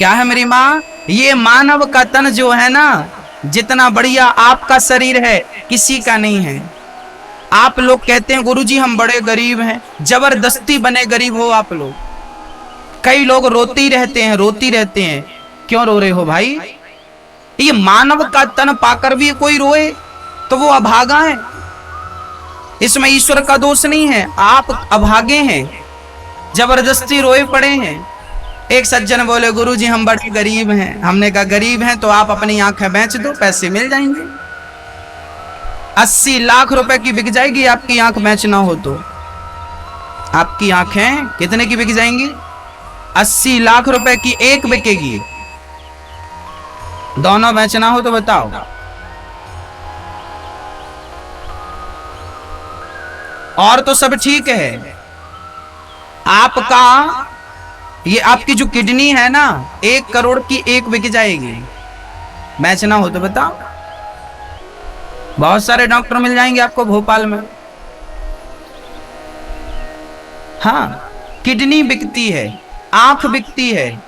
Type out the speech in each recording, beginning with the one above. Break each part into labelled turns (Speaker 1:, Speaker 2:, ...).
Speaker 1: क्या है मेरी माँ? ये मानव का तन जो है ना, जितना बढ़िया आपका शरीर है किसी का नहीं है। आप लोग कहते हैं गुरुजी हम बड़े गरीब हैं, जबरदस्ती बने गरीब हो आप लोग। कई लोग रोती रहते हैं। क्यों रो रहे हो भाई? ये मानव का तन पाकर भी कोई रोए तो वो अभागा है। इसमें ईश्वर का दोष नहीं है, आप अभागे हैं, जबरदस्ती रोए पड़े हैं। एक सज्जन बोले गुरुजी हम बड़े गरीब हैं। हमने कहा गरीब हैं तो आप अपनी आंखें बेच दो, पैसे मिल जाएंगे। 80 लाख रुपए की बिक जाएगी आपकी आंख बेचना हो तो। आपकी आंखें कितने की बिक जाएंगी? 80 लाख रुपए की एक बिकेगी। दोनों बेचना हो तो बताओ। और तो सब ठीक है। आपका ये आपकी जो किडनी है ना, 1 करोड़ की एक बिक जाएगी। बेचना हो तो बताओ। बहुत सारे डॉक्टर मिल जाएंगे आपको भोपाल में। हाँ, किडनी बिकती है, आंख बिकती है,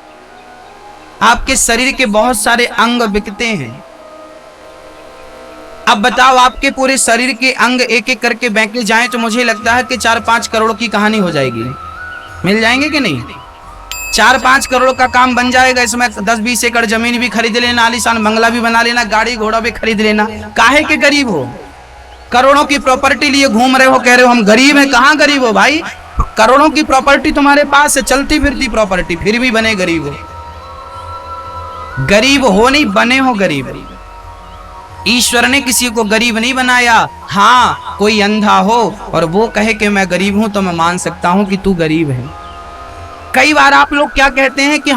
Speaker 1: आपके शरीर के बहुत सारे अंग बिकते हैं। अब बताओ आपके पूरे शरीर के अंग एक एक करके बेचे जाएं तो मुझे लगता है कि 4-5 करोड़ की कहानी हो जाएगी। मिल जाएंगे कि नहीं? 4-5 करोड़ का काम बन जाएगा। इसमें 10-20 एकड़ जमीन भी खरीद लेना, आलीशान बंगला भी बना लेना, गाड़ी घोड़ा भी खरीद लेना। काहे के गरीब हो? करोड़ों की प्रॉपर्टी लिए घूम रहे हो, कह रहे हो हम गरीब हैं। कहाँ गरीब हो भाई? करोड़ों की प्रॉपर्टी तुम्हारे पास है, चलती फिरती प्रॉपर्टी, फिर भी बने गरीब हो। गरीब हो नहीं, बने हो गरीब। ईश्वर ने किसी को गरीब नहीं बनाया। हाँ, कोई अंधा हो और वो कहे कि मैं गरीब हूं तो मैं मान सकता हूं कि तू गरीब है। कई बार आप लोग क्या कहते हैं कि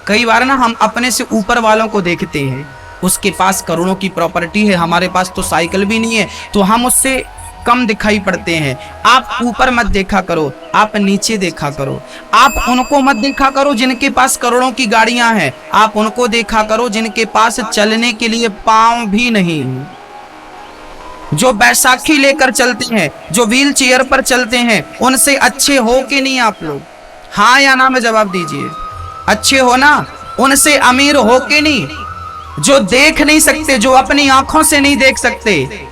Speaker 1: कई बार ना हम अपने से ऊपर वालों को देखते हैं, उसके पास करोड़ों की प्रॉपर्टी है, हमारे पास तो साइकिल भी नहीं है, तो हम उससे कम दिखाई पड़ते हैं। आप ऊपर मत देखा करो, आप नीचे देखा करो। आप उनको मत देखा करो जिनके पास करोड़ों की गाड़ियां हैं, आप उनको देखा करो जिनके पास चलने के लिए पांव भी नहीं, जो बैसाखी लेकर चलते हैं, जो व्हील चेयर पर चलते हैं। उनसे अच्छे हो कि नहीं आप लोग? हाँ या ना में जवाब दीजिए। अच्छे हो ना? उनसे अमीर हो के नहीं? जो देख नहीं सकते, जो अपनी आंखों से नहीं देख सकते,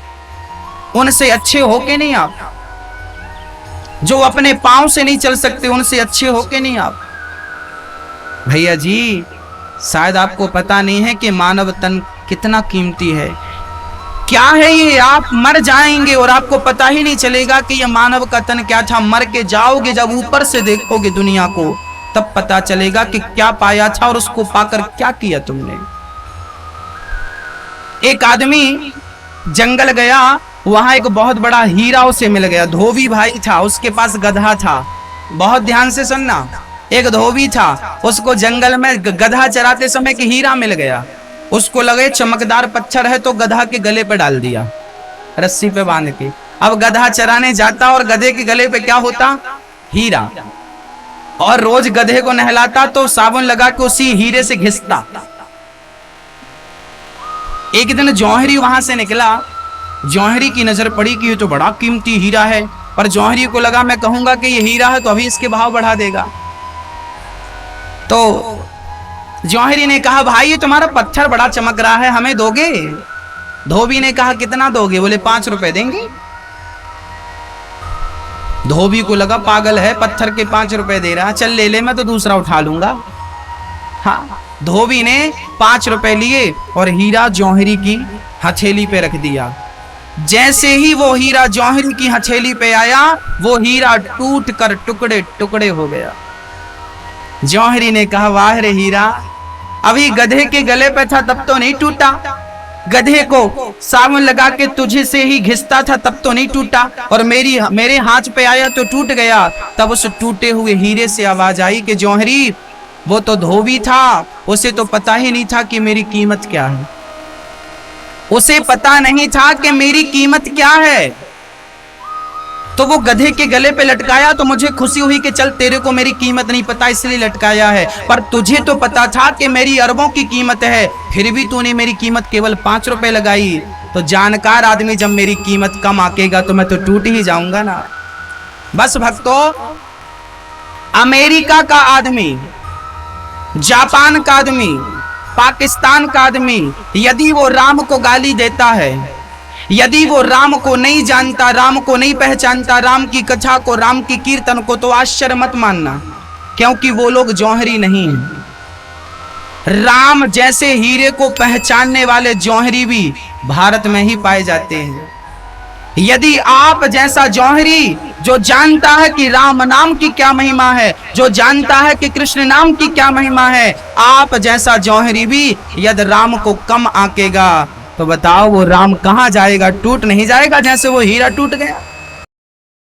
Speaker 1: उनसे अच्छे हो के नहीं आप? जो अपने पांव से नहीं चल सकते, उनसे अच्छे हो के नहीं आप? भैया जी, शायद आपको पता नहीं है कि मानव तन कितना कीमती है। क्या है ये? आप मर जाएंगे और आपको पता ही नहीं चलेगा कि ये मानव का तन क्या था। मर के जाओगे, जब ऊपर से देखोगे दुनिया को, तब पता चलेगा कि क्या पाया था और उसको पाकर क्या किया तुमने। एक आदमी जंगल गया, वहां एक बहुत बड़ा हीरा उसे मिल गया। धोबी भाई था, उसके पास गधा था। बहुत ध्यान से सुनना। एक धोबी था, उसको जंगल में गधा चराते समय एक हीरा मिल गया। उसको लगे चमकदार पत्थर है तो गधा के गले पे डाल दिया, रस्सी पे बांध के। अब गधा चराने जाता और गधे के गले पे क्या होता? हीरा। और रोज गधे को नहलाता तो साबुन लगा के उसी हीरे से घिसता। एक दिन जौहरी वहां से निकला। जौहरी की नजर पड़ी कि ये तो बड़ा कीमती हीरा है, पर जौहरी को लगा मैं कहूंगा कि ये हीरा है तो अभी इसके भाव बढ़ा देगा। तो जौहरी ने कहा भाई ये तुम्हारा पत्थर बड़ा चमक रहा है, हमें दोगे? धोबी ने कहा कितना दोगे? बोले 5 रुपए देंगे। धोबी को लगा पागल है, पत्थर के 5 रुपए दे रहा, चल ले ले, मैं तो दूसरा उठा लूंगा। हाँ, धोबी ने 5 रुपए लिए और हीरा जौहरी की हथेली पे रख दिया। जैसे ही वो हीरा जौहरी की हथेली पे आया, वो हीरा टूट कर टुकड़े टुकड़े हो गया। जौहरी ने कहा वाह रे हीरा, अभी गधे के गले पे था तब तो नहीं टूटा, गधे को साबुन लगा के तुझे से ही घिसता था तब तो नहीं टूटा, और मेरे हाथ पे आया तो टूट गया। तब उस टूटे हुए हीरे से आवाज आई कि जौहरी, वो तो धोबी था, उसे तो पता ही नहीं था कि मेरी कीमत क्या है। उसे पता नहीं था कि मेरी कीमत क्या है, तो वो गधे के गले पे लटकाया तो मुझे खुशी हुई कि चल तेरे को मेरी कीमत नहीं पता इसलिए लटकाया है, पर तुझे तो पता था कि मेरी अरबों की कीमत है, फिर भी तूने मेरी कीमत केवल 5 रुपए लगाई। तो जानकार आदमी जब मेरी कीमत कम आकेगा तो मैं तो टूट ही जाऊंगा ना। बस भक्तों, अमेरिका का आदमी जापान का आदमी, पाकिस्तान का आदमी, यदि वो राम को गाली देता है, यदि वो राम को नहीं जानता, राम को नहीं पहचानता, राम की कथा को, राम की कीर्तन को, तो आश्चर्य मत मानना, क्योंकि वो लोग जौहरी नहीं हैं। राम जैसे हीरे को पहचानने वाले जौहरी भी भारत में ही पाए जाते हैं। यदि आप जैसा जौहरी जो जानता है कि राम नाम की क्या महिमा है, जो जानता है कि कृष्ण नाम की क्या महिमा है, आप जैसा जौहरी भी यदि राम को कम आंकेगा तो बताओ वो राम कहां जाएगा? टूट नहीं जाएगा जैसे वो हीरा टूट गया?